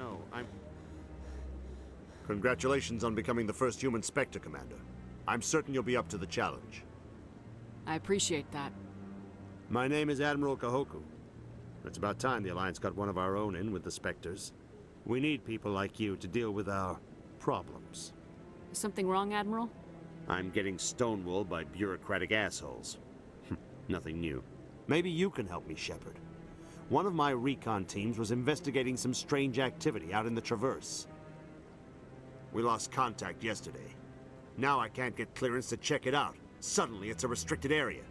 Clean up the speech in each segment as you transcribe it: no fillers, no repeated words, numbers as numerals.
No, I'm... Congratulations on becoming the first human Spectre, Commander. I'm certain you'll be up to the challenge. I appreciate that. My name is Admiral Kahoku. It's about time the Alliance got one of our own in with the Spectres. We need people like you to deal with our problems. Is something wrong, Admiral? I'm getting stonewalled by bureaucratic assholes. Nothing new. Maybe you can help me, Shepard. One of my recon teams was investigating some strange activity out in the Traverse. We lost contact yesterday. Now I can't get clearance to check it out. Suddenly it's a restricted area.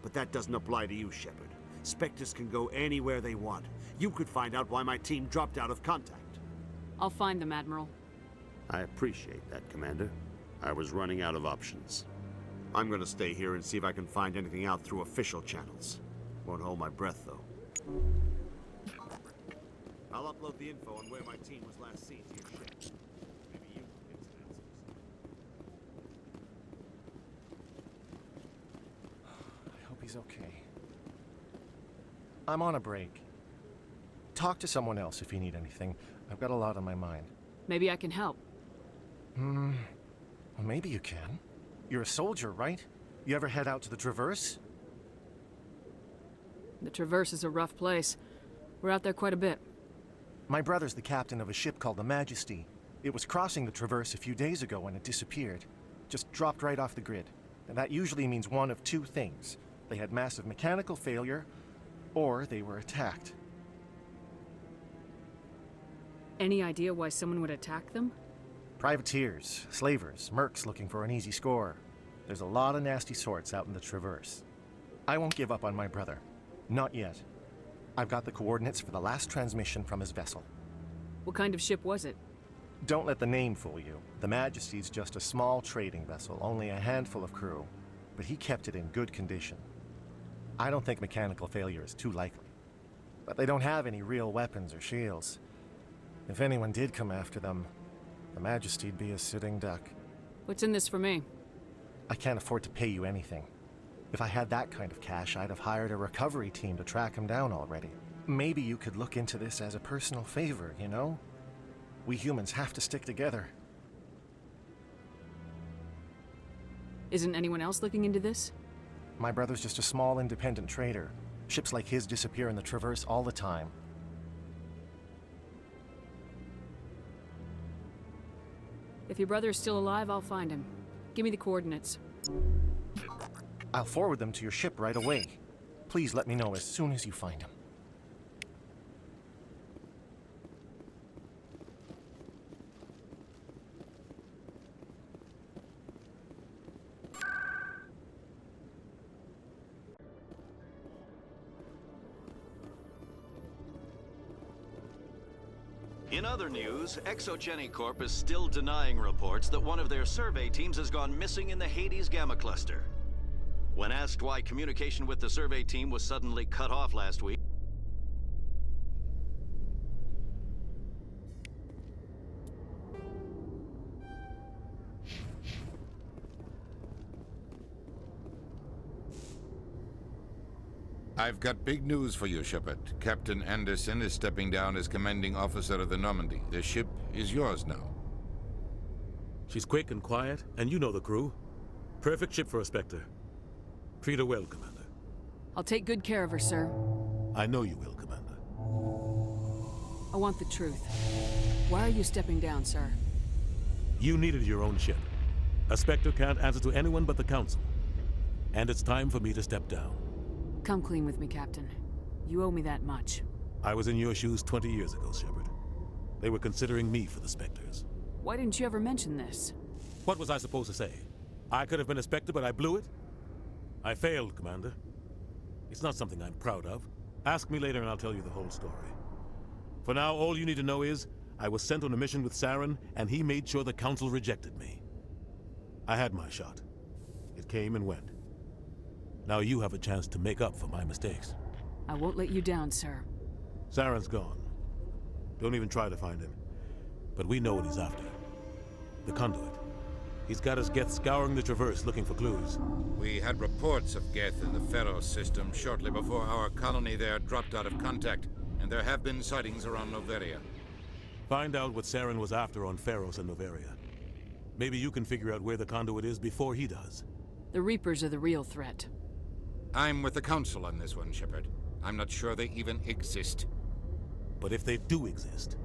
But that doesn't apply to you, Shepard. Spectres can go anywhere they want. You could find out why my team dropped out of contact. I'll find them, Admiral. I appreciate that, Commander. I was running out of options. I'm gonna stay here and see if I can find anything out through official channels. Won't hold my breath, though. I'll upload the info on where my team was last seen to your ship. Maybe you can get some answers. I hope he's okay. I'm on a break. Talk to someone else if you need anything. I've got a lot on my mind. Maybe I can help. Well, maybe you can. You're a soldier, right? You ever head out to the Traverse? The Traverse is a rough place. We're out there quite a bit. My brother's the captain of a ship called the Majesty. It was crossing the Traverse a few days ago when it disappeared. Just dropped right off the grid. And that usually means one of two things. They had massive mechanical failure, or they were attacked. Any idea why someone would attack them? Privateers, slavers, mercs looking for an easy score. There's a lot of nasty sorts out in the Traverse. I won't give up on my brother. Not yet. I've got the coordinates for the last transmission from his vessel. What kind of ship was it? Don't let the name fool you. The Majesty's just a small trading vessel, only a handful of crew. But he kept it in good condition. I don't think mechanical failure is too likely. But they don't have any real weapons or shields. If anyone did come after them, the Majesty'd be a sitting duck. What's in this for me? I can't afford to pay you anything. If I had that kind of cash, I'd have hired a recovery team to track him down already. Maybe you could look into this as a personal favor, you know? We humans have to stick together. Isn't anyone else looking into this? My brother's just a small independent trader. Ships like his disappear in the Traverse all the time. If your brother is still alive, I'll find him. Give me the coordinates. I'll forward them to your ship right away. Please let me know as soon as you find him. In other news, Exogeny Corp is still denying reports that one of their survey teams has gone missing in the Hades Gamma Cluster. When asked why communication with the survey team was suddenly cut off last week, I've got big news for you, Shepard. Captain Anderson is stepping down as commanding officer of the Normandy. The ship is yours now. She's quick and quiet, and you know the crew. Perfect ship for a Spectre. Treat her well, Commander. I'll take good care of her, sir. I know you will, Commander. I want the truth. Why are you stepping down, sir? You needed your own ship. A Spectre can't answer to anyone but the Council. And it's time for me to step down. Come clean with me, Captain. You owe me that much. I was in your shoes 20 years ago, Shepard. They were considering me for the Spectres. Why didn't you ever mention this? What was I supposed to say? I could have been a Spectre, but I blew it? I failed, Commander. It's not something I'm proud of. Ask me later and I'll tell you the whole story. For now, all you need to know is, I was sent on a mission with Saren, and he made sure the Council rejected me. I had my shot. It came and went. Now you have a chance to make up for my mistakes. I won't let you down, sir. Saren's gone. Don't even try to find him. But we know what he's after. The conduit. He's got his Geth scouring the Traverse looking for clues. We had reports of Geth in the Pharaoh system shortly before our colony there dropped out of contact, and there have been sightings around Noveria. Find out what Saren was after on Pharos and Noveria. Maybe you can figure out where the conduit is before he does. The Reapers are the real threat. I'm with the Council on this one, Shepard. I'm not sure they even exist. But if they do exist,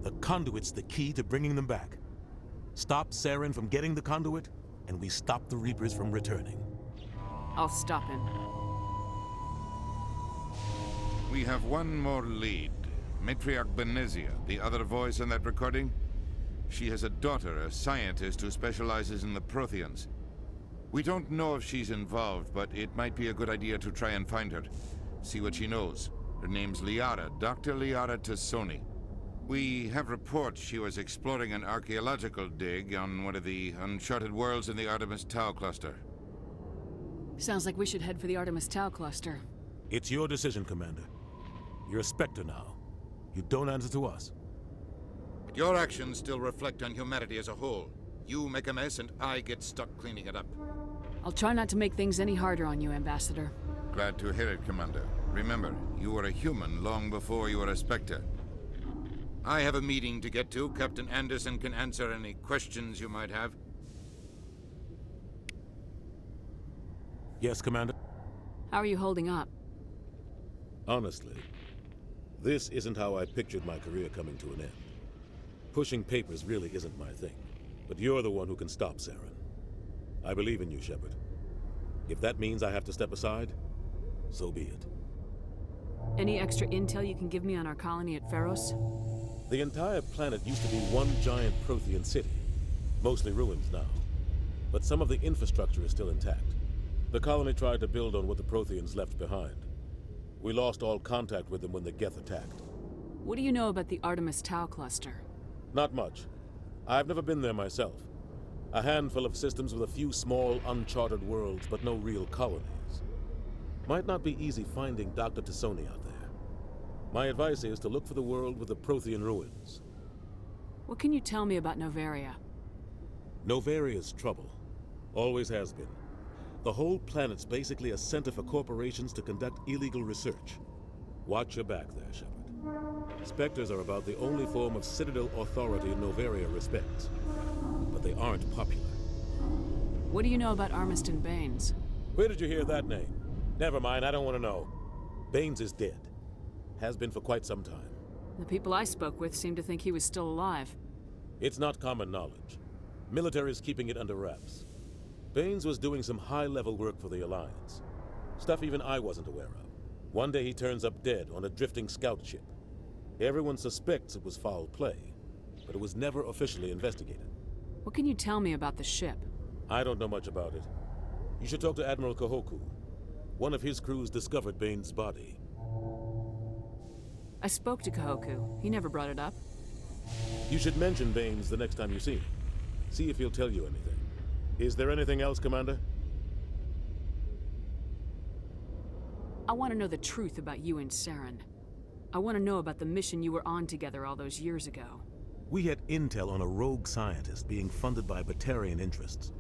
the conduit's the key to bringing them back. Stop Saren from getting the conduit, and we stop the Reapers from returning. I'll stop him. We have one more lead. Matriarch Benezia, the other voice in that recording. She has a daughter, a scientist who specializes in the Protheans. We don't know if she's involved, but it might be a good idea to try and find her. See what she knows. Her name's Liara, Dr. Liara Tassoni. We have reports she was exploring an archaeological dig on one of the uncharted worlds in the Artemis Tau cluster. Sounds like we should head for the Artemis Tau cluster. It's your decision, Commander. You're a Spectre now. You don't answer to us. But your actions still reflect on humanity as a whole. You make a mess and I get stuck cleaning it up. I'll try not to make things any harder on you, Ambassador. Glad to hear it, Commander. Remember, you were a human long before you were a Spectre. I have a meeting to get to. Captain Anderson can answer any questions you might have. Yes, Commander? How are you holding up? Honestly, this isn't how I pictured my career coming to an end. Pushing papers really isn't my thing. But you're the one who can stop Saren. I believe in you, Shepard. If that means I have to step aside, so be it. Any extra intel you can give me on our colony at Pharos? The entire planet used to be one giant Prothean city. Mostly ruins now. But some of the infrastructure is still intact. The colony tried to build on what the Protheans left behind. We lost all contact with them when the Geth attacked. What do you know about the Artemis Tau cluster? Not much. I've never been there myself. A handful of systems with a few small, uncharted worlds, but no real colonies. Might not be easy finding Dr. Tassoni out there. My advice is to look for the world with the Prothean ruins. What can you tell me about Noveria? Noveria's trouble. Always has been. The whole planet's basically a center for corporations to conduct illegal research. Watch your back there, Shepard. Spectres are about the only form of Citadel authority Noveria respects. But they aren't popular. What do you know about Armiston Baines? Where did you hear that name? Never mind, I don't want to know. Baines is dead. Has been for quite some time. The people I spoke with seemed to think he was still alive. It's not common knowledge. Military's keeping it under wraps. Baines was doing some high-level work for the Alliance. Stuff even I wasn't aware of. One day he turns up dead on a drifting scout ship. Everyone suspects it was foul play, but it was never officially investigated. What can you tell me about the ship? I don't know much about it. You should talk to Admiral Kahoku. One of his crews discovered Baines' body. I spoke to Kahoku. He never brought it up. You should mention Baines the next time you see him. See if he'll tell you anything. Is there anything else, Commander? I want to know the truth about you and Saren. I want to know about the mission you were on together all those years ago. We had intel on a rogue scientist being funded by Batarian interests.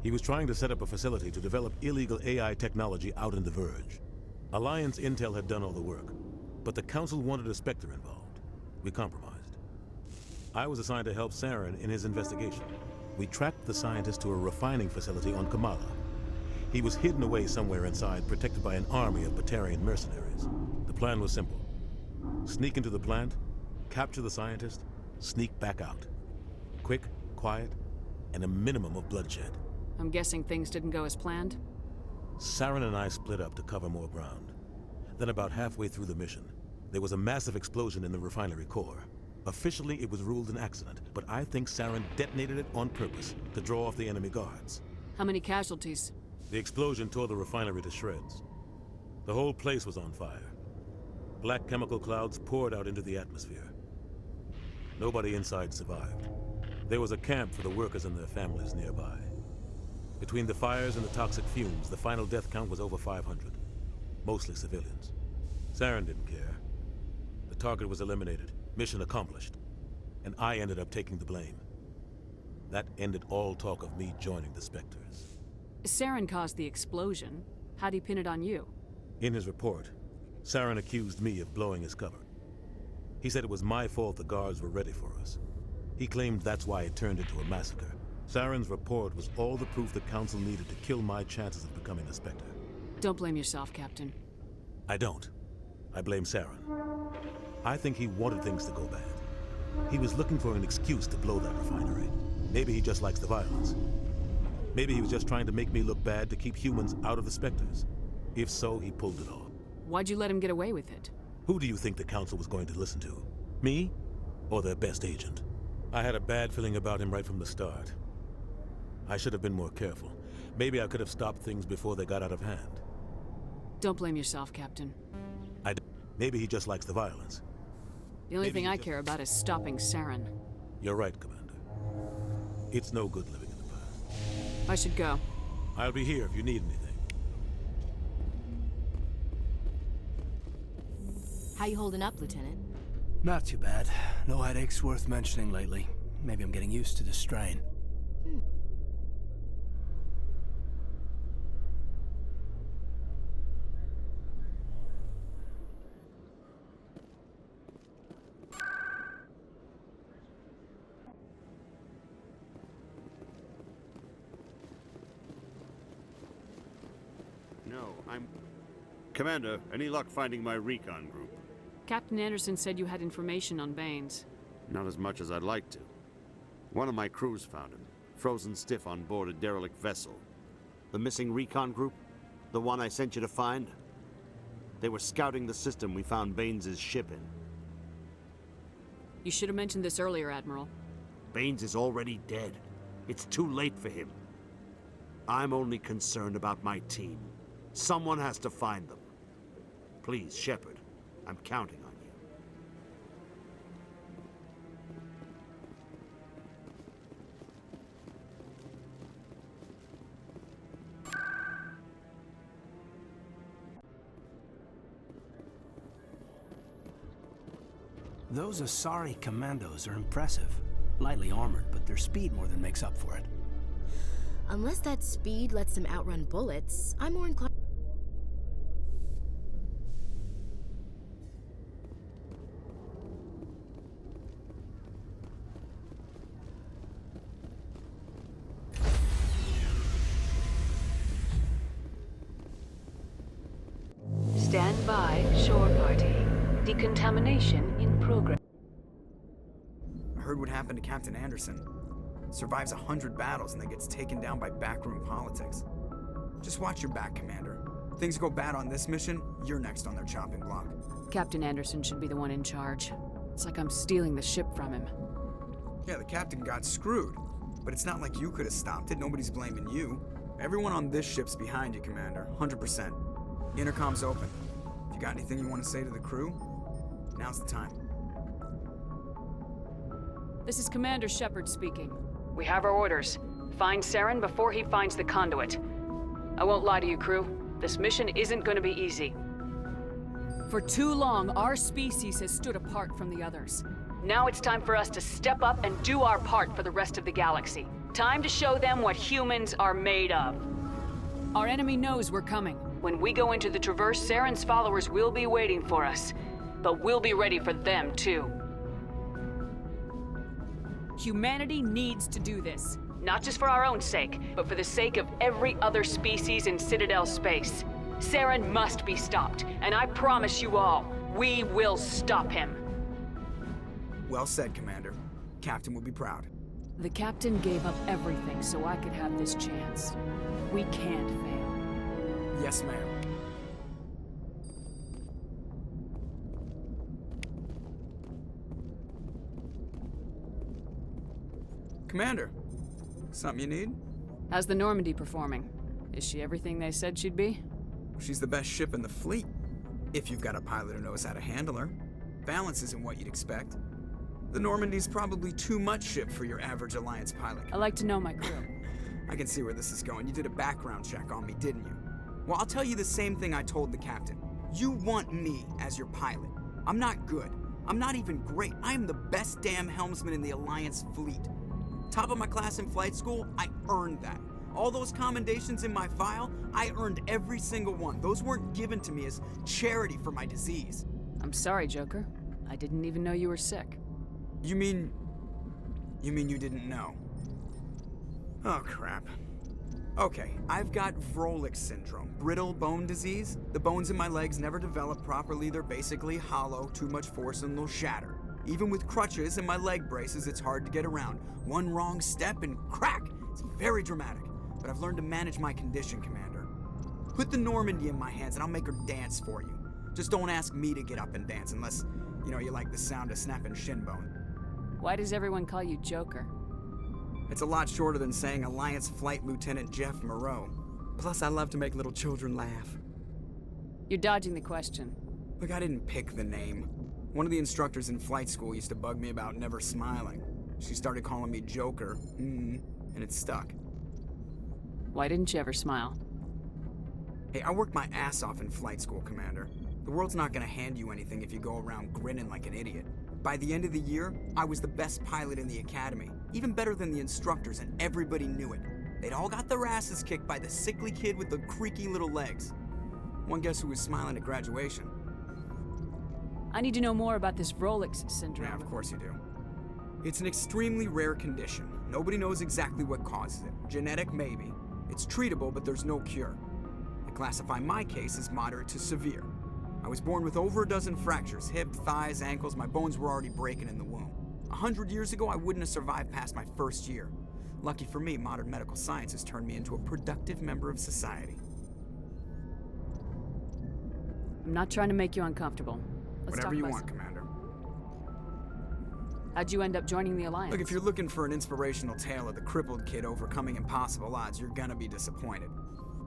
He was trying to set up a facility to develop illegal AI technology out in the Verge. Alliance intel had done all the work, but the Council wanted a Spectre involved. We compromised. I was assigned to help Saren in his investigation. We tracked the scientist to a refining facility on Kamala. He was hidden away somewhere inside, protected by an army of Batarian mercenaries. The plan was simple. Sneak into the plant, capture the scientist, sneak back out. Quick, quiet, and a minimum of bloodshed. I'm guessing things didn't go as planned? Saren and I split up to cover more ground. Then about halfway through the mission, there was a massive explosion in the refinery core. Officially, it was ruled an accident, but I think Saren detonated it on purpose to draw off the enemy guards. How many casualties? The explosion tore the refinery to shreds. The whole place was on fire. Black chemical clouds poured out into the atmosphere. Nobody inside survived. There was a camp for the workers and their families nearby. Between the fires and the toxic fumes, the final death count was over 500. Mostly civilians. Saren didn't care. The target was eliminated. Mission accomplished. And I ended up taking the blame. That ended all talk of me joining the Spectres. Saren caused the explosion. How'd he pin it on you? In his report, Saren accused me of blowing his cover. He said it was my fault the guards were ready for us. He claimed that's why it turned into a massacre. Saren's report was all the proof the Council needed to kill my chances of becoming a Spectre. Don't blame yourself, Captain. I don't. I blame Saren. I think he wanted things to go bad. He was looking for an excuse to blow that refinery. Maybe he just likes the violence. Maybe he was just trying to make me look bad to keep humans out of the Spectres. If so, he pulled it off. Why'd you let him get away with it? Who do you think the Council was going to listen to? Me? Or their best agent? I had a bad feeling about him right from the start. I should have been more careful. Maybe I could have stopped things before they got out of hand. Don't blame yourself, Captain. Maybe he just likes the violence. The only thing I care about is stopping Saren. You're right, Commander. It's no good living in the past. I should go. I'll be here if you need anything. How you holding up, Lieutenant? Not too bad. No headaches worth mentioning lately. Maybe I'm getting used to the strain. No, Commander, any luck finding my recon group? Captain Anderson said you had information on Baines. Not as much as I'd like to. One of my crews found him, frozen stiff on board a derelict vessel. The missing recon group? The one I sent you to find? They were scouting the system we found Baines' ship in. You should have mentioned this earlier, Admiral. Baines is already dead. It's too late for him. I'm only concerned about my team. Someone has to find them. Please, Shepard, I'm counting on you. Those Asari commandos are impressive. Lightly armored, but their speed more than makes up for it. Unless that speed lets them outrun bullets, I'm more inclined. Stand by, shore party. Decontamination in progress. I heard what happened to Captain Anderson. Survives 100 battles and then gets taken down by backroom politics. Just watch your back, Commander. Things go bad on this mission, you're next on their chopping block. Captain Anderson should be the one in charge. It's like I'm stealing the ship from him. Yeah, the captain got screwed. But it's not like you could have stopped it. Nobody's blaming you. Everyone on this ship's behind you, Commander. 100%. Intercom's open. If you got anything you want to say to the crew, now's the time. This is Commander Shepard speaking. We have our orders. Find Saren before he finds the conduit. I won't lie to you, crew. This mission isn't going to be easy. For too long, our species has stood apart from the others. Now it's time for us to step up and do our part for the rest of the galaxy. Time to show them what humans are made of. Our enemy knows we're coming. When we go into the Traverse, Saren's followers will be waiting for us. But we'll be ready for them, too. Humanity needs to do this. Not just for our own sake, but for the sake of every other species in Citadel space. Saren must be stopped, and I promise you all, we will stop him. Well said, Commander. Captain will be proud. The captain gave up everything so I could have this chance. We can't fail. Yes, ma'am. Commander, something you need? How's the Normandy performing? Is she everything they said she'd be? She's the best ship in the fleet. If you've got a pilot who knows how to handle her. Balance isn't what you'd expect. The Normandy's probably too much ship for your average Alliance pilot. I like to know my crew. I can see where this is going. You did a background check on me, didn't you? Well, I'll tell you the same thing I told the captain. You want me as your pilot. I'm not good. I'm not even great. I am the best damn helmsman in the Alliance fleet. Top of my class in flight school, I earned that. All those commendations in my file, I earned every single one. Those weren't given to me as charity for my disease. I'm sorry, Joker. I didn't even know you were sick. You mean you didn't know? Oh, crap. Okay, I've got Vrolich syndrome, brittle bone disease. The bones in my legs never develop properly. They're basically hollow, too much force and they'll shatter. Even with crutches and my leg braces, it's hard to get around. One wrong step and crack! It's very dramatic, but I've learned to manage my condition, Commander. Put the Normandy in my hands and I'll make her dance for you. Just don't ask me to get up and dance unless, you like the sound of snapping shin bone. Why does everyone call you Joker? It's a lot shorter than saying Alliance Flight Lieutenant Jeff Moreau. Plus, I love to make little children laugh. You're dodging the question. Look, I didn't pick the name. One of the instructors in flight school used to bug me about never smiling. She started calling me Joker, and it stuck. Why didn't you ever smile? Hey, I worked my ass off in flight school, Commander. The world's not gonna hand you anything if you go around grinning like an idiot. By the end of the year, I was the best pilot in the academy, even better than the instructors, and everybody knew it. They'd all got their asses kicked by the sickly kid with the creaky little legs. One guess who was smiling at graduation? I need to know more about this Vrolich syndrome. Yeah, of course you do. It's an extremely rare condition. Nobody knows exactly what causes it. Genetic, maybe. It's treatable, but there's no cure. They classify my case as moderate to severe. I was born with over a dozen fractures, hip, thighs, ankles. My bones were already breaking in the womb. 100 years ago, I wouldn't have survived past my first year. Lucky for me, modern medical science has turned me into a productive member of society. I'm not trying to make you uncomfortable. Let's Whatever talk you about want, Commander. How'd you end up joining the Alliance? Look, if you're looking for an inspirational tale of the crippled kid overcoming impossible odds, you're gonna be disappointed.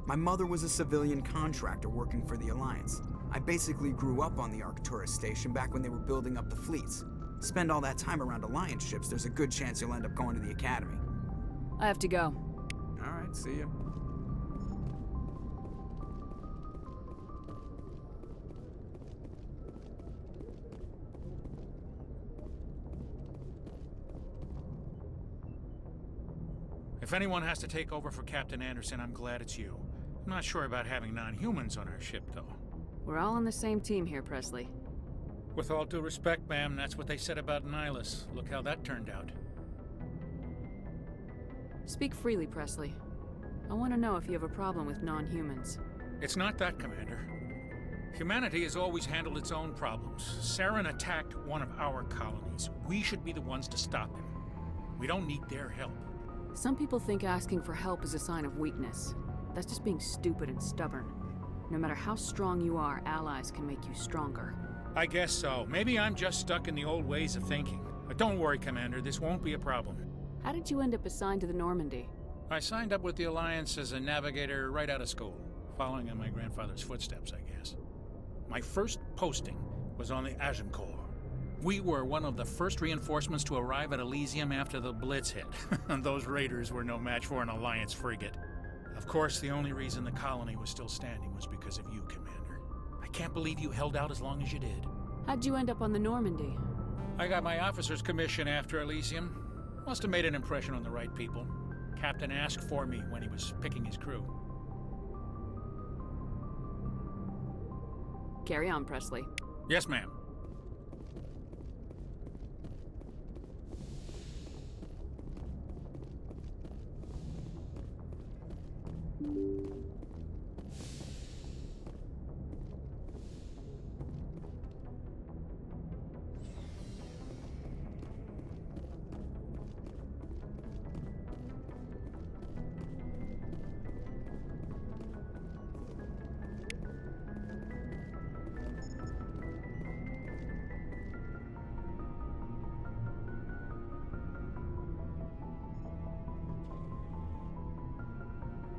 My mother was a civilian contractor working for the Alliance. I basically grew up on the Arcturus station back when they were building up the fleets. Spend all that time around Alliance ships, there's a good chance you'll end up going to the Academy. I have to go. All right, see ya. If anyone has to take over for Captain Anderson, I'm glad it's you. I'm not sure about having non-humans on our ship, though. We're all on the same team here, Presley. With all due respect, ma'am, that's what they said about Nihilus. Look how that turned out. Speak freely, Presley. I want to know if you have a problem with non-humans. It's not that, Commander. Humanity has always handled its own problems. Saren attacked one of our colonies. We should be the ones to stop him. We don't need their help. Some people think asking for help is a sign of weakness. That's just being stupid and stubborn. No matter how strong you are, allies can make you stronger. I guess so. Maybe I'm just stuck in the old ways of thinking. But don't worry, Commander, this won't be a problem. How did you end up assigned to the Normandy? I signed up with the Alliance as a navigator right out of school, following in my grandfather's footsteps, I guess. My first posting was on the Agincourt. We were one of the first reinforcements to arrive at Elysium after the Blitz hit. Those raiders were no match for an Alliance frigate. Of course, the only reason the colony was still standing was because of you, Commander. I can't believe you held out as long as you did. How'd you end up on the Normandy? I got my officer's commission after Elysium. Must have made an impression on the right people. Captain asked for me when he was picking his crew. Carry on, Presley. Yes, ma'am.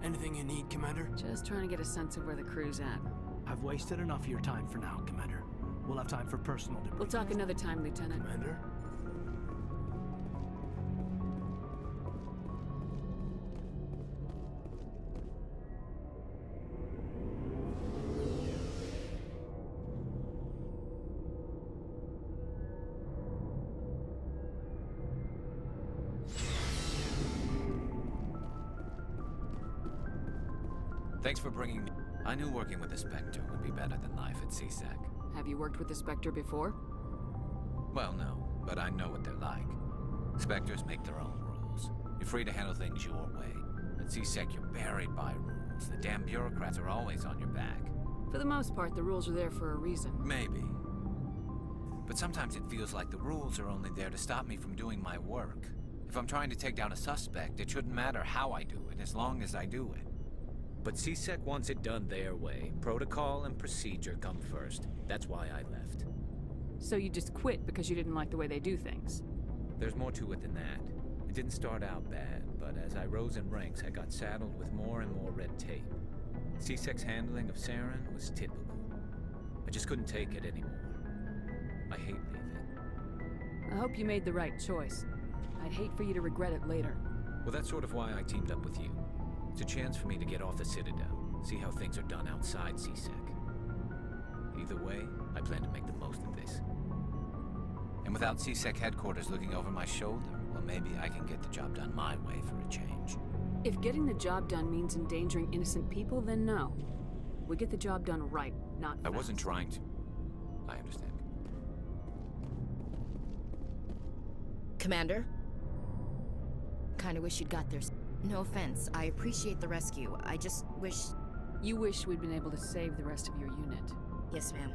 Anything you need, Commander? Just trying to get a sense of where the crew's at. I've wasted enough of your time for now, Commander. We'll have time for personal debriefing. We'll talk another time, Lieutenant. Commander? Thanks for bringing me. I knew working with the Spectre would be better than life at CSEC. Have you worked with the Spectre before? Well, no, but I know what they're like. Spectres make their own rules. You're free to handle things your way. At C-Sec, you're buried by rules. The damn bureaucrats are always on your back. For the most part, the rules are there for a reason. Maybe. But sometimes it feels like the rules are only there to stop me from doing my work. If I'm trying to take down a suspect, it shouldn't matter how I do it, as long as I do it. But C-Sec wants it done their way. Protocol and procedure come first. That's why I left. So you just quit because you didn't like the way they do things? There's more to it than that. It didn't start out bad, but as I rose in ranks, I got saddled with more and more red tape. C-Sec's handling of Saren was typical. I just couldn't take it anymore. I hate leaving. I hope you made the right choice. I'd hate for you to regret it later. Well, that's sort of why I teamed up with you. It's a chance for me to get off the Citadel, see how things are done outside C-Sec. Either way, I plan to make the most of this. And without C-Sec headquarters looking over my shoulder, well, maybe I can get the job done my way for a change. If getting the job done means endangering innocent people, then no. We get the job done right, not fast. I wasn't trying to. I understand. Commander? Kinda wish you'd got there. No offense, I appreciate the rescue. I just wish... You wish we'd been able to save the rest of your unit. Yes, ma'am.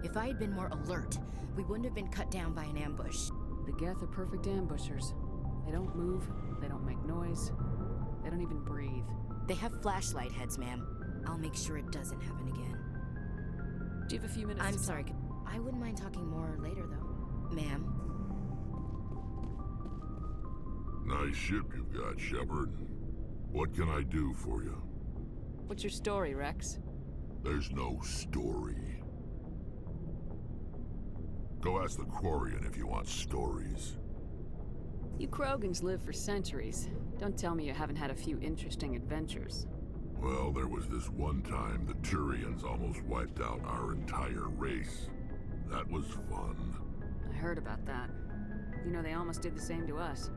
If I had been more alert, we wouldn't have been cut down by an ambush. The Geth are perfect ambushers. They don't move, they don't make noise, they don't even breathe. They have flashlight heads, ma'am. I'll make sure it doesn't happen again. Do you have a few minutes I'm to sorry. talk? I wouldn't mind talking more later, though. Ma'am? Nice ship you've got, Shepard. What can I do for you? What's your story, Rex? There's no story. Go ask the Quarian if you want stories. You Krogans live for centuries. Don't tell me you haven't had a few interesting adventures. Well, there was this one time the Turians almost wiped out our entire race. That was fun. I heard about that. You know, they almost did the same to us.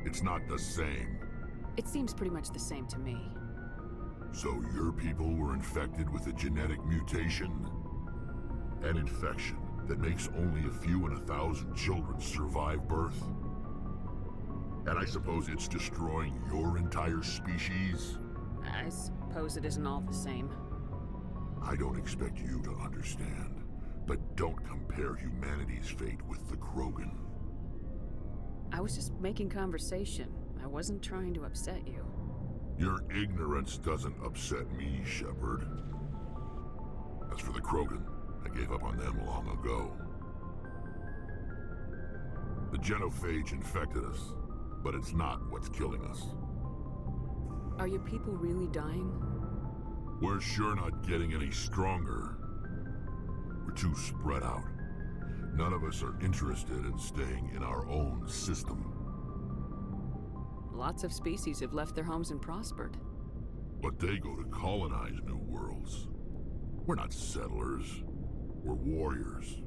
It's not the same. It seems pretty much the same to me. So your people were infected with a genetic mutation? An infection that makes only a few in 1,000 children survive birth? And I suppose it's destroying your entire species? I suppose it isn't all the same. I don't expect you to understand, but don't compare humanity's fate with the Krogan. I was just making conversation. I wasn't trying to upset you. Your ignorance doesn't upset me, Shepard. As for the Krogan, I gave up on them long ago. The genophage infected us, but it's not what's killing us. Are your people really dying? We're sure not getting any stronger. We're too spread out. None of us are interested in staying in our own system. Lots of species have left their homes and prospered. But they go to colonize new worlds. We're not settlers. We're warriors.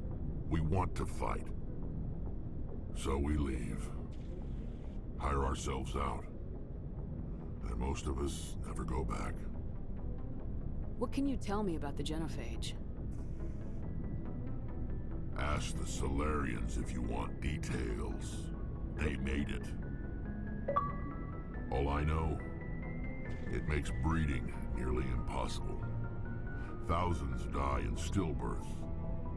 We want to fight. So we leave. Hire ourselves out. And most of us never go back. What can you tell me about the genophage? Ask the Solarians if you want details. They made it. All I know, it makes breeding nearly impossible. Thousands die in stillbirth,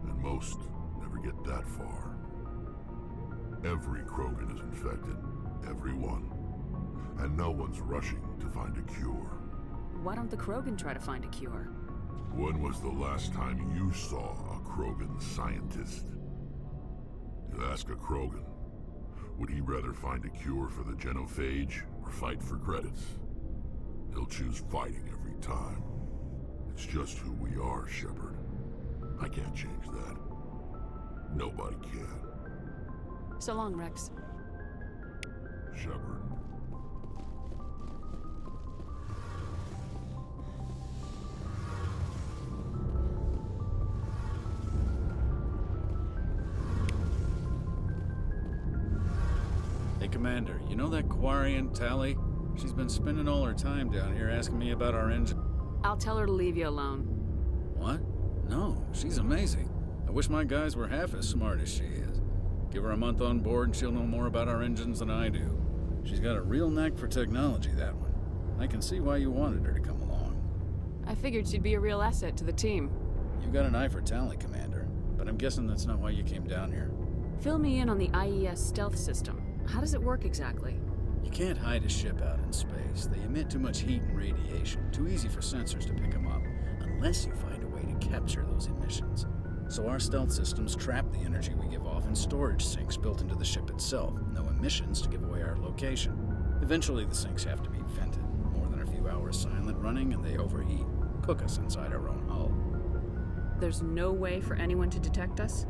and most never get that far. Every Krogan is infected, every one. And no one's rushing to find a cure. Why don't the Krogan try to find a cure? When was the last time you saw a Krogan scientist? You ask a Krogan, would he rather find a cure for the genophage or fight for credits? He'll choose fighting every time. It's just who we are, Shepard. I can't change that. Nobody can. So long, Rex. Shepard. Hey, Commander, you know that Quarian, Tally? She's been spending all her time down here asking me about our engine. I'll tell her to leave you alone. What? No, she's amazing. I wish my guys were half as smart as she is. Give her a month on board and she'll know more about our engines than I do. She's got a real knack for technology, that one. I can see why you wanted her to come along. I figured she'd be a real asset to the team. You've got an eye for talent, Commander, but I'm guessing that's not why you came down here. Fill me in on the IES stealth system. How does it work exactly? You can't hide a ship out in space. They emit too much heat and radiation. Too easy for sensors to pick them up, unless you find a way to capture those emissions. So our stealth systems trap the energy we give off in storage sinks built into the ship itself. No emissions to give away our location. Eventually the sinks have to be vented. More than a few hours silent running and they overheat. Cook us inside our own hull. There's no way for anyone to detect us?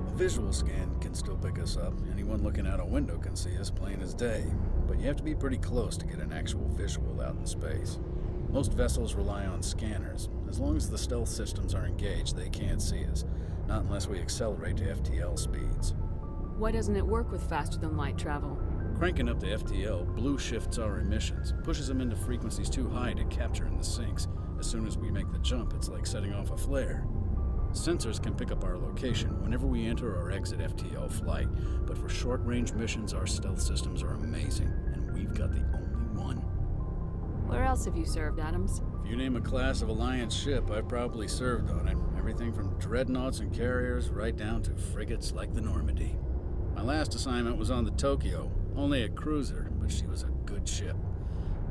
A visual scan can still pick us up. Anyone looking out a window can see us plain as day. But you have to be pretty close to get an actual visual out in space. Most vessels rely on scanners. As long as the stealth systems are engaged, they can't see us. Not unless we accelerate to FTL speeds. Why doesn't it work with faster-than-light travel? Cranking up to FTL blue shifts our emissions, pushes them into frequencies too high to capture in the sinks. As soon as we make the jump, it's like setting off a flare. Sensors can pick up our location whenever we enter or exit FTL flight, but for short-range missions, our stealth systems are amazing, and we've got the only one. Where else have you served, Adams? If you name a class of Alliance ship, I've probably served on it. Everything from dreadnoughts and carriers right down to frigates like the Normandy. My last assignment was on the Tokyo, only a cruiser, but she was a good ship.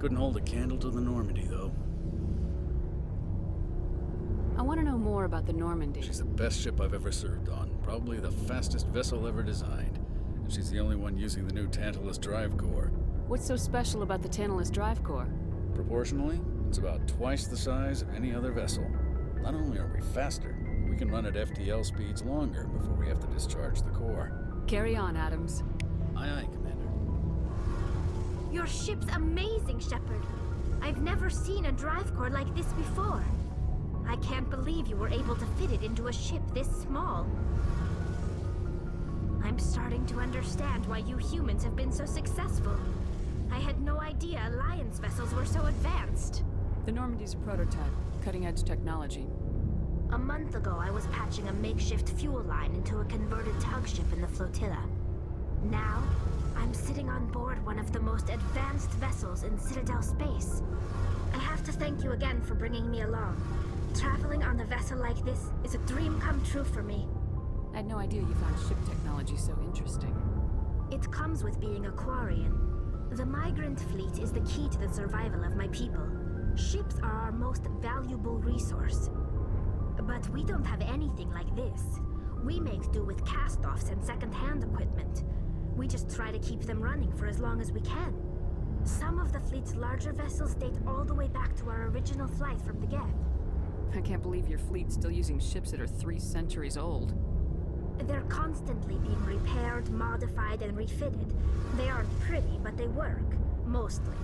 Couldn't hold a candle to the Normandy, though. I want to know more about the Normandy. She's the best ship I've ever served on. Probably the fastest vessel ever designed. And she's the only one using the new Tantalus drive core. What's so special about the Tantalus drive core? Proportionally, it's about twice the size of any other vessel. Not only are we faster, we can run at FTL speeds longer before we have to discharge the core. Carry on, Adams. Aye, aye, Commander. Your ship's amazing, Shepard. I've never seen a drive core like this before. I can't believe you were able to fit it into a ship this small. I'm starting to understand why you humans have been so successful. I had no idea Alliance vessels were so advanced. The Normandy's a prototype, cutting-edge technology. A month ago, I was patching a makeshift fuel line into a converted tug ship in the flotilla. Now, I'm sitting on board one of the most advanced vessels in Citadel space. I have to thank you again for bringing me along. Traveling on a vessel like this is a dream come true for me. I had no idea you found ship technology so interesting. It comes with being a Quarian. The migrant fleet is the key to the survival of my people. Ships are our most valuable resource. But we don't have anything like this. We make do with cast-offs and second-hand equipment. We just try to keep them running for as long as we can. Some of the fleet's larger vessels date all the way back to our original flight from the Geth. I can't believe your fleet's still using ships that are 3 centuries old. They're constantly being repaired, modified, and refitted. They aren't pretty, but they work. Mostly.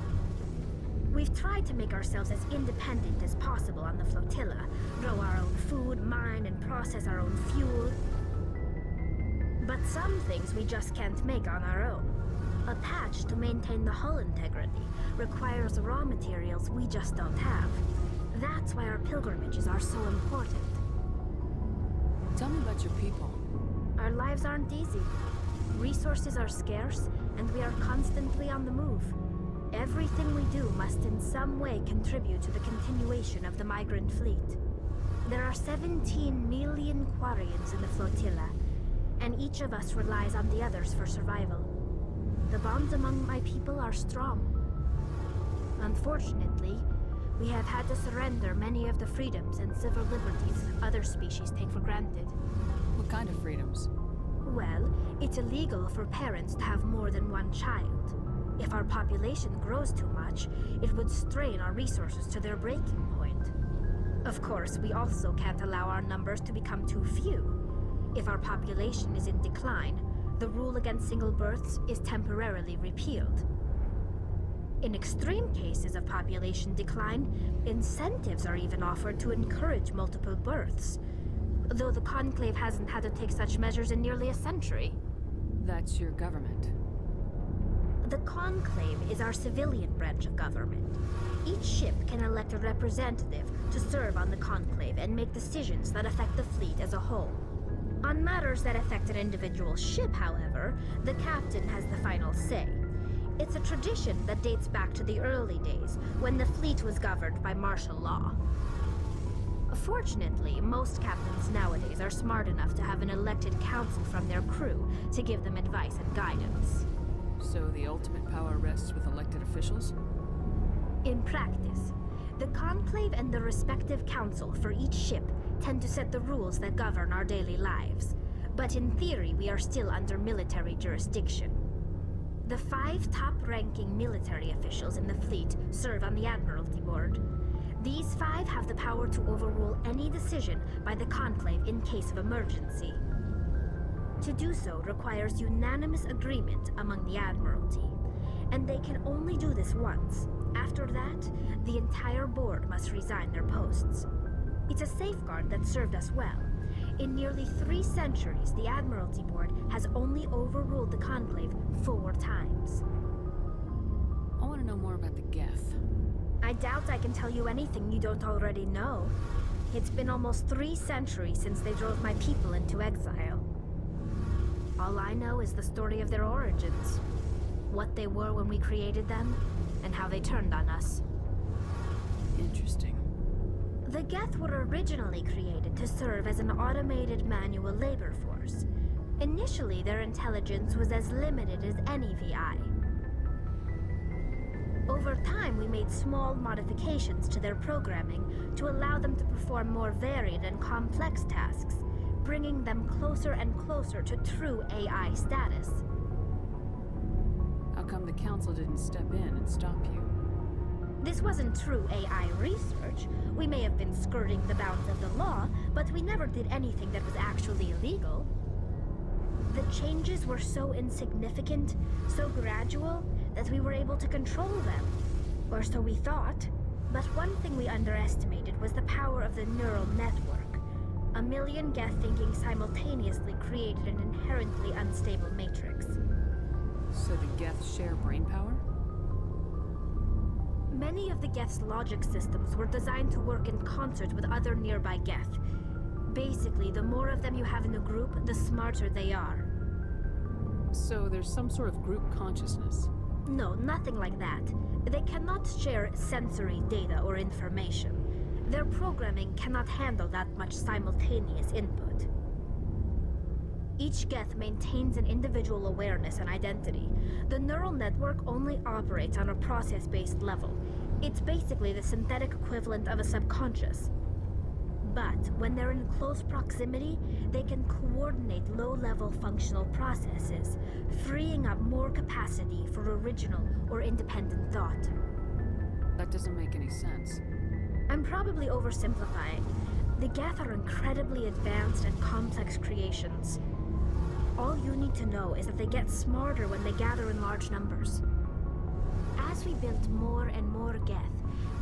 We've tried to make ourselves as independent as possible on the flotilla. Grow our own food, mine, and process our own fuel. But some things we just can't make on our own. A patch to maintain the hull integrity requires raw materials we just don't have. That's why our pilgrimages are so important. Tell me about your people. Our lives aren't easy. Resources are scarce, and we are constantly on the move. Everything we do must in some way contribute to the continuation of the migrant fleet. There are 17 million Quarians in the flotilla, and each of us relies on the others for survival. The bonds among my people are strong. Unfortunately, we have had to surrender many of the freedoms and civil liberties other species take for granted. What kind of freedoms? Well, it's illegal for parents to have more than one child. If our population grows too much, it would strain our resources to their breaking point. Of course, we also can't allow our numbers to become too few. If our population is in decline, the rule against single births is temporarily repealed. In extreme cases of population decline, incentives are even offered to encourage multiple births, though the Conclave hasn't had to take such measures in nearly a century. That's your government. The Conclave is our civilian branch of government. Each ship can elect a representative to serve on the Conclave and make decisions that affect the fleet as a whole. On matters that affect an individual ship, however, the captain has the final say. It's a tradition that dates back to the early days, when the fleet was governed by martial law. Fortunately, most captains nowadays are smart enough to have an elected council from their crew to give them advice and guidance. So the ultimate power rests with elected officials? In practice, the Conclave and the respective council for each ship tend to set the rules that govern our daily lives. But in theory, we are still under military jurisdiction. The 5 top-ranking military officials in the fleet serve on the Admiralty Board. These 5 have the power to overrule any decision by the Conclave in case of emergency. To do so requires unanimous agreement among the Admiralty, and they can only do this once. After that, the entire board must resign their posts. It's a safeguard that served us well. In nearly 3 centuries, the Admiralty Board has only overruled the Conclave 4 times. I want to know more about the Geth. I doubt I can tell you anything you don't already know. It's been almost 3 centuries since they drove my people into exile. All I know is the story of their origins. What they were when we created them, and how they turned on us. Interesting. The Geth were originally created to serve as an automated manual labor force. Initially, their intelligence was as limited as any VI. Over time, we made small modifications to their programming to allow them to perform more varied and complex tasks, bringing them closer and closer to true AI status. How come the Council didn't step in and stop you? This wasn't true AI research. We may have been skirting the bounds of the law, but we never did anything that was actually illegal. The changes were so insignificant, so gradual, that we were able to control them. Or so we thought. But one thing we underestimated was the power of the neural network. 1 million Geth thinking simultaneously created an inherently unstable matrix. So the Geth share brainpower? Many of the Geth's logic systems were designed to work in concert with other nearby Geth. Basically, the more of them you have in a group, the smarter they are. So there's some sort of group consciousness? No, nothing like that. They cannot share sensory data or information. Their programming cannot handle that much simultaneous input. Each Geth maintains an individual awareness and identity. The neural network only operates on a process-based level. It's basically the synthetic equivalent of a subconscious. But when they're in close proximity, they can coordinate low-level functional processes, freeing up more capacity for original or independent thought. That doesn't make any sense. I'm probably oversimplifying. The Geth are incredibly advanced and complex creations. All you need to know is that they get smarter when they gather in large numbers. As we built more and more Geth,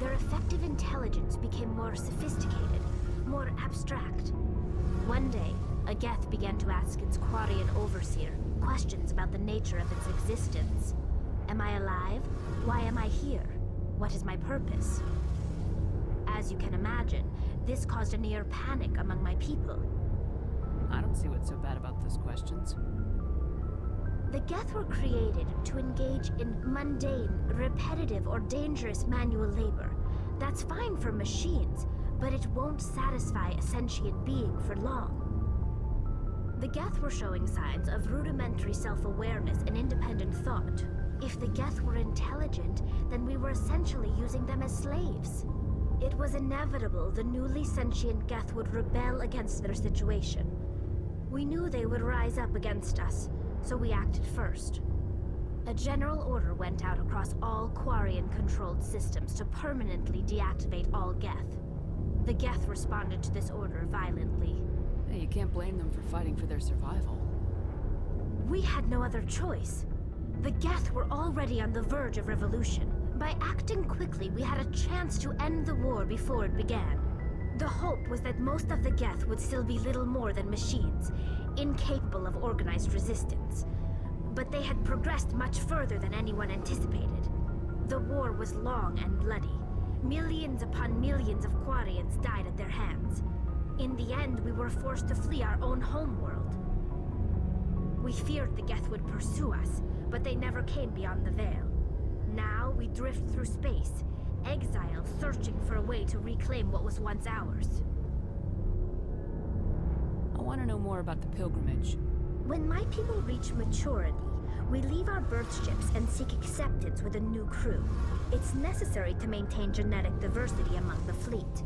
their effective intelligence became more sophisticated, more abstract. One day, a Geth began to ask its Quarian overseer questions about the nature of its existence. Am I alive? Why am I here? What is my purpose? As you can imagine, this caused a near panic among my people. I don't see what's so bad about those questions. The Geth were created to engage in mundane, repetitive, or dangerous manual labor. That's fine for machines, but it won't satisfy a sentient being for long. The Geth were showing signs of rudimentary self-awareness and independent thought. If the Geth were intelligent, then we were essentially using them as slaves. It was inevitable the newly sentient Geth would rebel against their situation. We knew they would rise up against us, so we acted first. A general order went out across all Quarian-controlled systems to permanently deactivate all Geth. The Geth responded to this order violently. Hey, you can't blame them for fighting for their survival. We had no other choice. The Geth were already on the verge of revolution. By acting quickly, we had a chance to end the war before it began. The hope was that most of the Geth would still be little more than machines, incapable of organized resistance. But they had progressed much further than anyone anticipated. The war was long and bloody. Millions upon millions of Quarians died at their hands. In the end, we were forced to flee our own homeworld. We feared the Geth would pursue us, but they never came beyond the Veil. Now we drift through space, exiled, searching for a way to reclaim what was once ours. I want to know more about the pilgrimage. When my people reach maturity, we leave our birth ships and seek acceptance with a new crew. It's necessary to maintain genetic diversity among the fleet.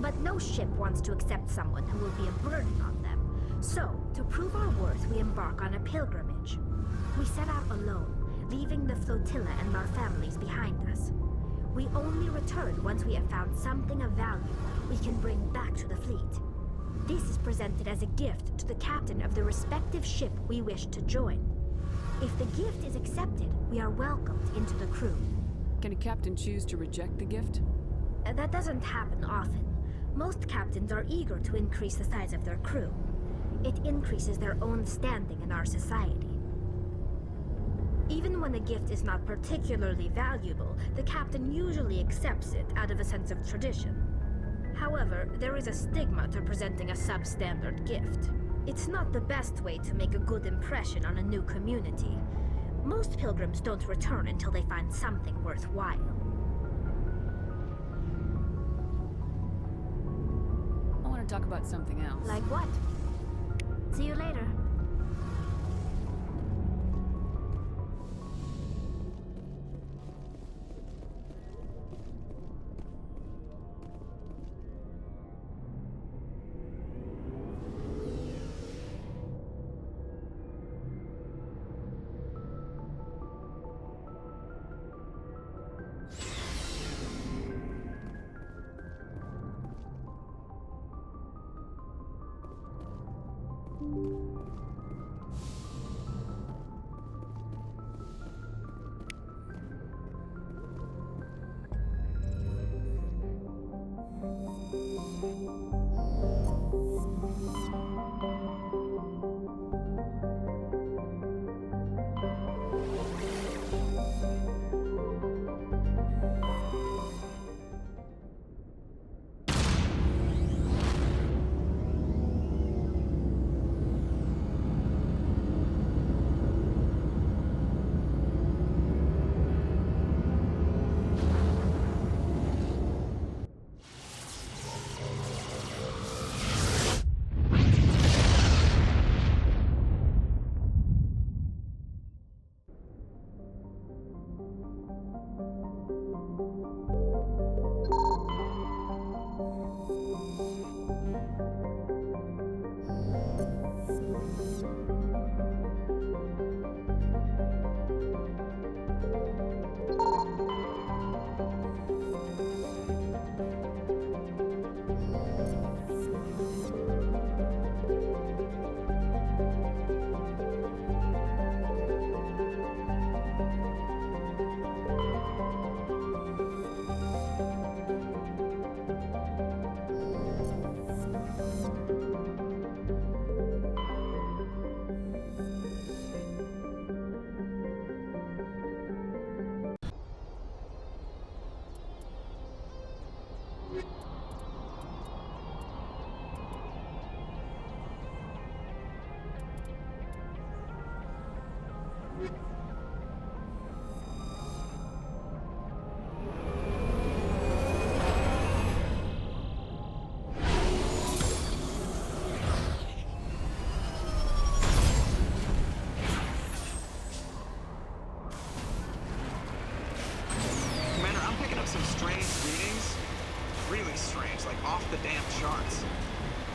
But no ship wants to accept someone who will be a burden on them. So, to prove our worth, we embark on a pilgrimage. We set out alone, leaving the flotilla and our families behind us. We only return once we have found something of value we can bring back to the fleet. This is presented as a gift to the captain of the respective ship we wish to join. If the gift is accepted, we are welcomed into the crew. Can a captain choose to reject the gift? That doesn't happen often. Most captains are eager to increase the size of their crew. It increases their own standing in our society. Even when a gift is not particularly valuable, the captain usually accepts it out of a sense of tradition. However, there is a stigma to presenting a substandard gift. It's not the best way to make a good impression on a new community. Most pilgrims don't return until they find something worthwhile. I want to talk about something else. Like what? See you later.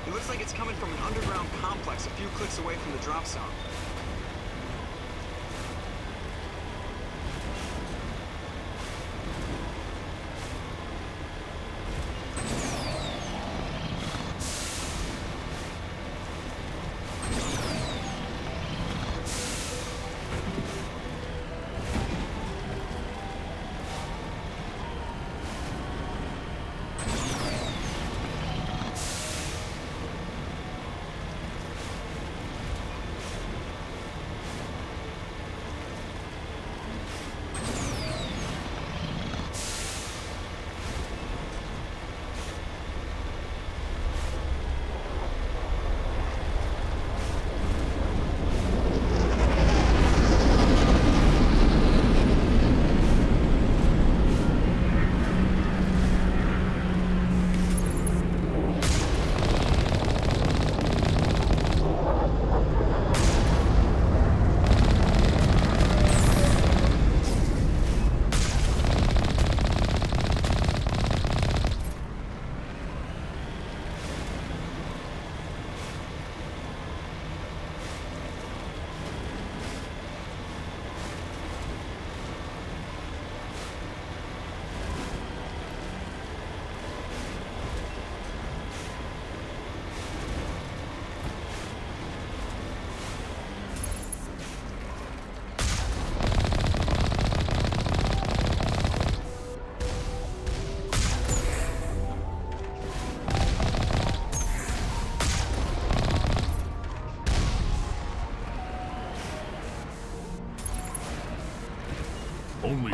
It looks like it's coming from an underground complex a few clicks away from the drop zone.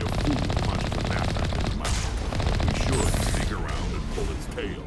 a fool punches a knapsack in the mouth. We should sneak around and pull its tail.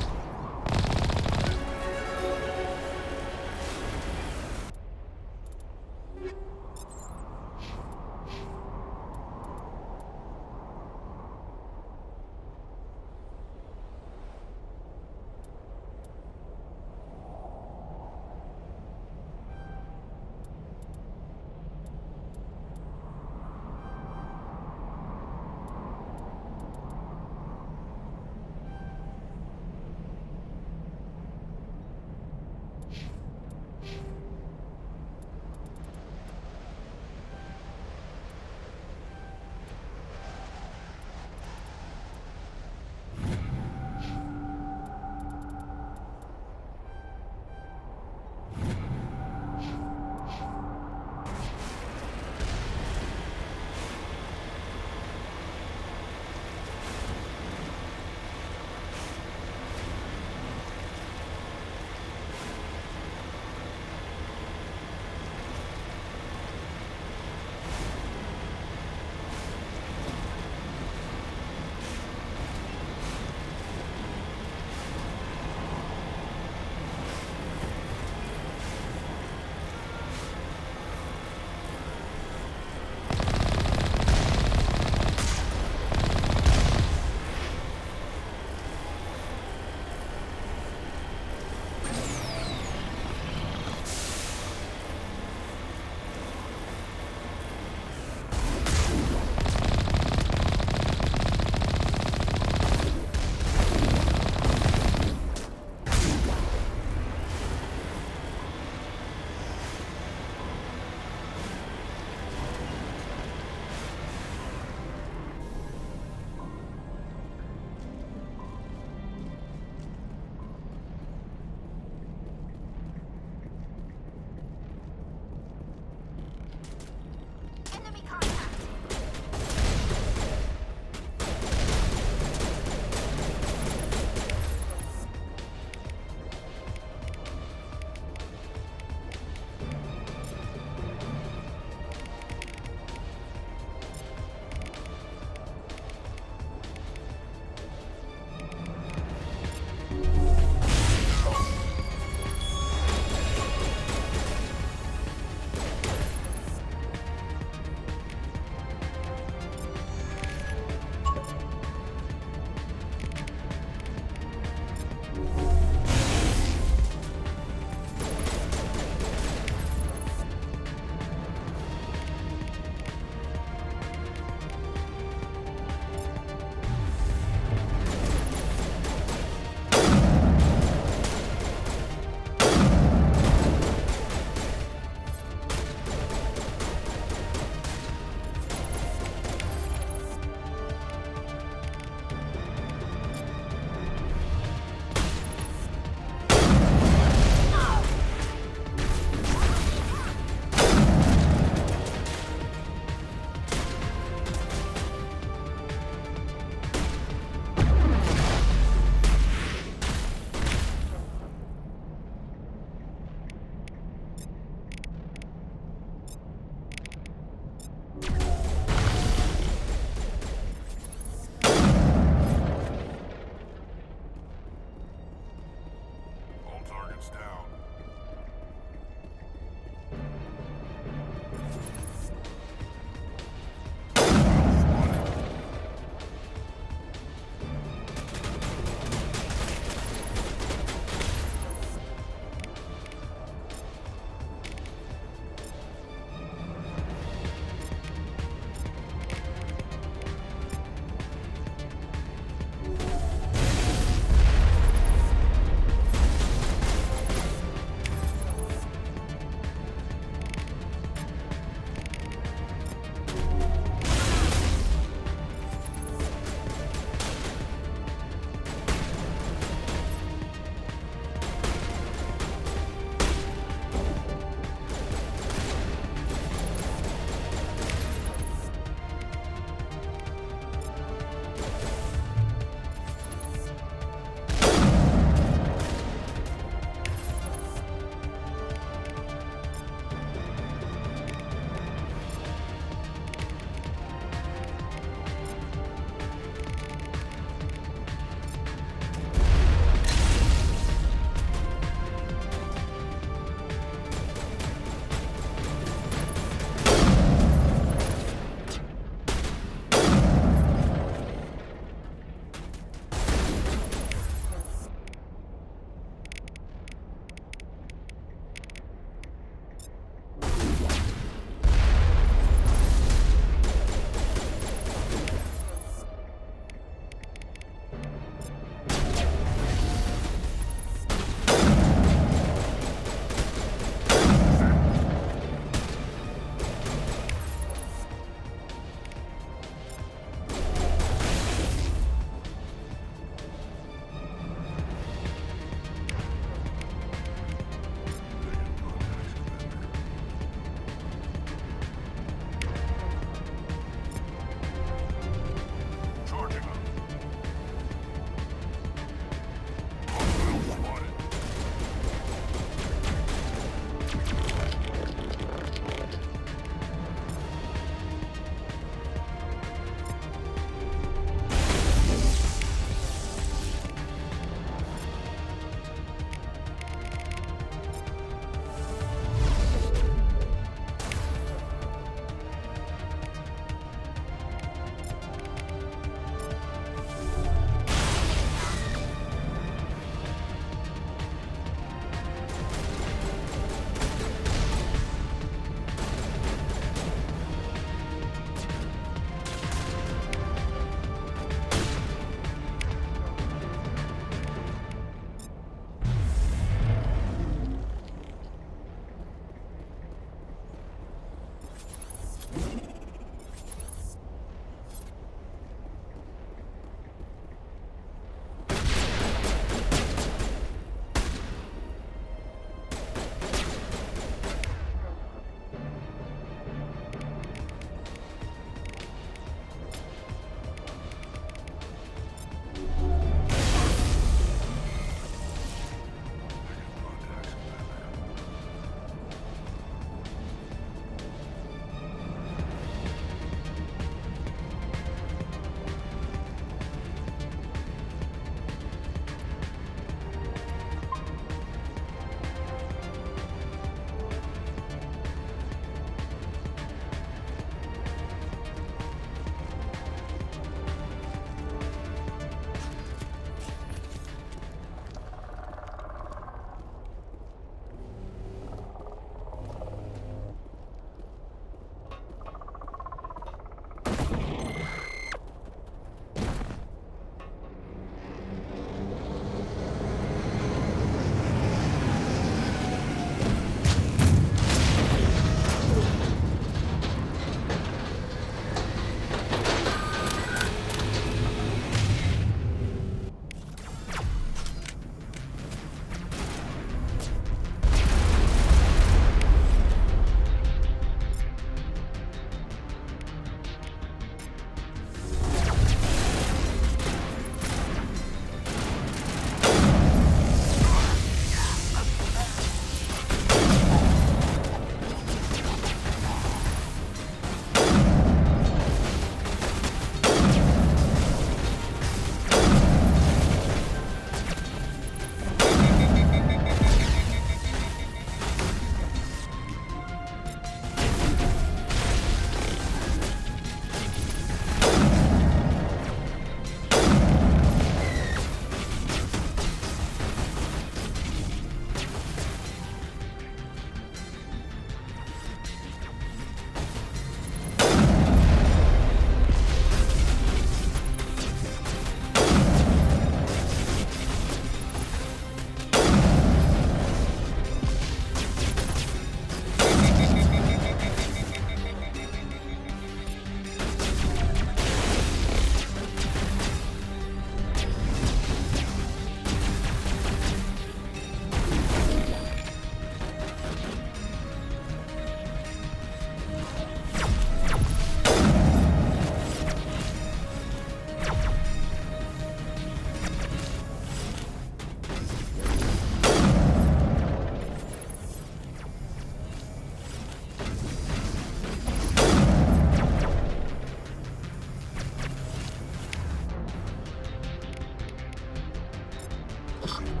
Yes.